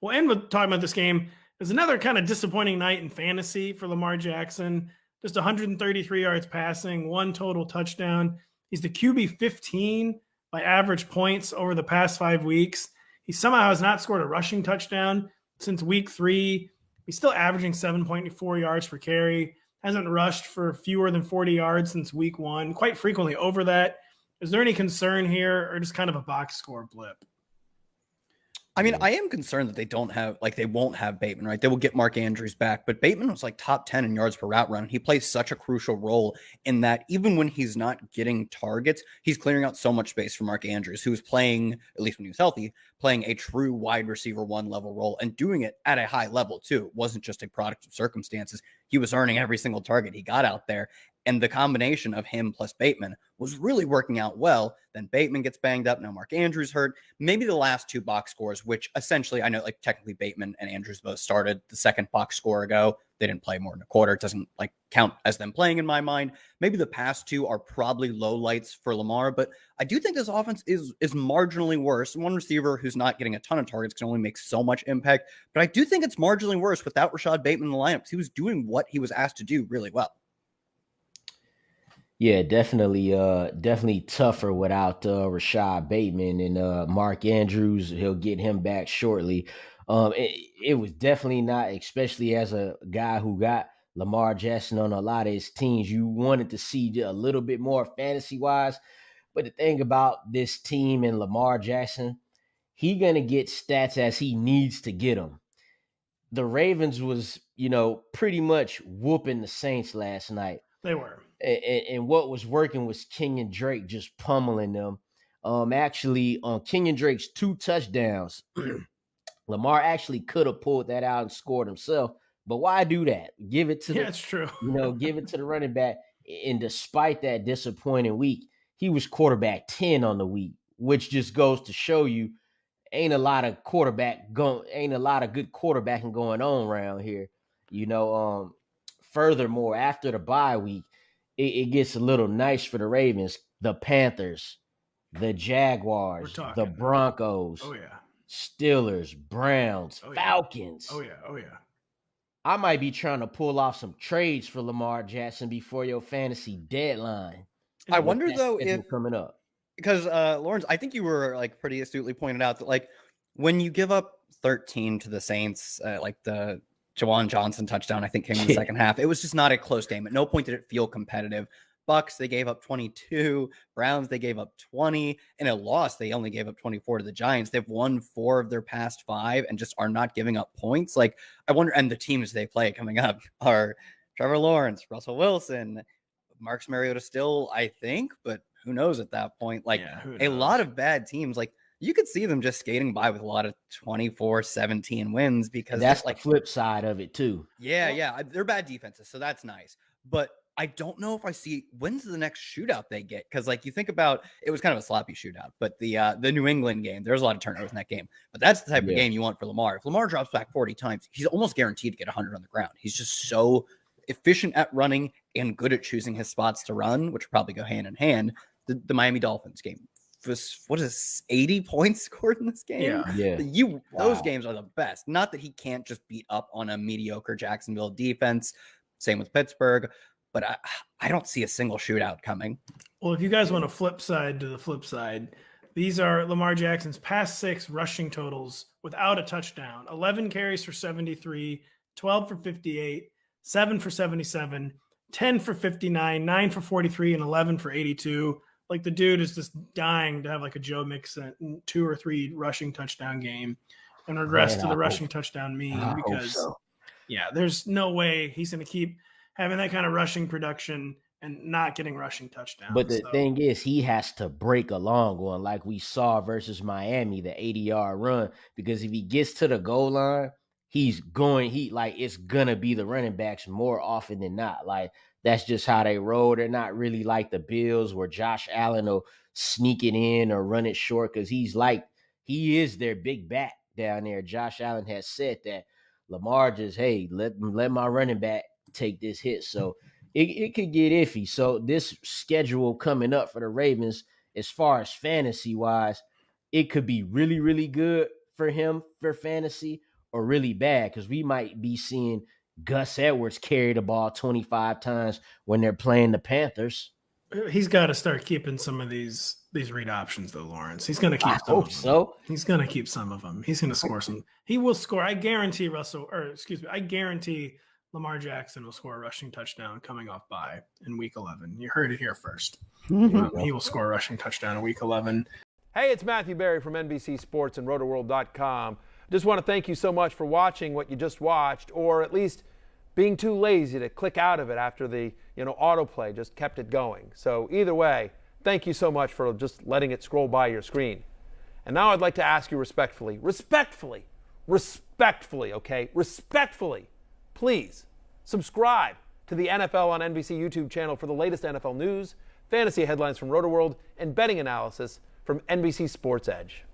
We'll end with talking about this game. It was another kind of disappointing night in fantasy for Lamar Jackson. Just 133 yards passing, 1 total touchdown. He's the QB 15 by average points over the past 5 weeks. He somehow has not scored a rushing touchdown since week 3. He's still averaging 7.4 yards per carry. Hasn't rushed for fewer than 40 yards since week 1, quite frequently over that. Is there any concern here or just kind of a box score blip? I mean, I am concerned that they won't have Bateman, right? They will get Mark Andrews back, but Bateman was like top 10 in yards per route run. He plays such a crucial role in that even when he's not getting targets, he's clearing out so much space for Mark Andrews, who was playing, at least when he was healthy, playing a true wide receiver 1 level role and doing it at a high level too. It wasn't just a product of circumstances. He was earning every single target he got out there. And the combination of him plus Bateman was really working out well. Then Bateman gets banged up. Now Mark Andrews hurt. Maybe the last 2 box scores, which essentially, I know like technically Bateman and Andrews both started the second box score ago. They didn't play more than a quarter. It doesn't like count as them playing in my mind. Maybe the past 2 are probably low lights for Lamar, but I do think this offense is marginally worse. One receiver who's not getting a ton of targets can only make so much impact, but I do think it's marginally worse without Rashad Bateman in the lineup. He was doing what he was asked to do really well. Yeah, definitely tougher without Rashad Bateman and Mark Andrews. He'll get him back shortly. It was definitely not, especially as a guy who got Lamar Jackson on a lot of his teams. You wanted to see a little bit more fantasy-wise. But the thing about this team and Lamar Jackson, he going to get stats as he needs to get them. The Ravens was, pretty much whooping the Saints last night. They were. And what was working was Kenyon Drake just pummeling them. Actually, on Kenyon Drake's 2 touchdowns, Lamar actually could have pulled that out and scored himself. But why do that? Give it to it's true. Give it to the running back. And despite that disappointing week, he was quarterback 10 on the week, which just goes to show you ain't a lot of good quarterbacking going on around here. Furthermore, after the bye week, it gets a little nice for the Ravens. The Panthers, the Jaguars, the Broncos, Steelers, Browns, Falcons. Oh, yeah. I might be trying to pull off some trades for Lamar Jackson before your fantasy deadline. I wonder, though, if coming up. Because, Lawrence, I think you were like pretty astutely pointed out that like when you give up 13 to the Saints, like the Jawan Johnson touchdown, I think came in the second half. It was just not a close game. At no point did it feel competitive. Bucks, they gave up 22. Browns, they gave up 20. In a loss, they only gave up 24 to the Giants. They've won 4 of their past 5 and just are not giving up points. Like, I wonder, and the teams they play coming up are Trevor Lawrence, Russell Wilson, Marcus Mariota still, I think, but who knows at that point? Like, a lot of bad teams, like, you could see them just skating by with a lot of 24-17 wins because that's like flip side of it too. Yeah. They're bad defenses, so that's nice. But I don't know if I see when's the next shootout they get. Because like you think about it was kind of a sloppy shootout, but the New England game, there's a lot of turnovers in that game. But that's the type of game you want for Lamar. If Lamar drops back 40 times, he's almost guaranteed to get 100 on the ground. He's just so efficient at running and good at choosing his spots to run, which probably go hand in hand. The Miami Dolphins game. What is 80 points scored in this game? Yeah. Those games are the best. Not that he can't just beat up on a mediocre Jacksonville defense. Same with Pittsburgh, but I don't see a single shootout coming. Well, if you guys want to flip side to the flip side, these are Lamar Jackson's past 6 rushing totals without a touchdown. 11 carries for 73, 12 for 58, 7 for 77, 10 for 59, 9 for 43, and 11 for 82. Like the dude is just dying to have like a Joe Mixon 2 or 3 rushing touchdown game and regress to the rushing touchdown mean because there's no way he's going to keep having that kind of rushing production and not getting rushing touchdowns. But the thing is, he has to break a long one like we saw versus Miami, the 80-yard run, because if he gets to the goal line, it's going to be the running backs more often than not. Like, that's just how they roll. They're not really like the Bills where Josh Allen will sneak it in or run it short because he is their big back down there. Josh Allen has said that. Lamar just, let my running back take this hit. So it could get iffy. So this schedule coming up for the Ravens, as far as fantasy-wise, it could be really, really good for him for fantasy or really bad, because we might be seeing Gus Edwards carry the ball 25 times when they're playing the Panthers. He's got to start keeping some of these read options, though, Lawrence. He's going to keep some of them. So. He's going to keep some of them. He's going to score some. He will score. I guarantee I guarantee Lamar Jackson will score a rushing touchdown coming off bye in Week 11. You heard it here first. He will score a rushing touchdown in Week 11. Hey, it's Matthew Berry from NBC Sports and Rotoworld.com. Just want to thank you so much for watching what you just watched, or at least being too lazy to click out of it after the autoplay just kept it going. So either way, thank you so much for just letting it scroll by your screen. And now I'd like to ask you respectfully, please subscribe to the NFL on NBC YouTube channel for the latest NFL news, fantasy headlines from Rotoworld, and betting analysis from NBC Sports Edge.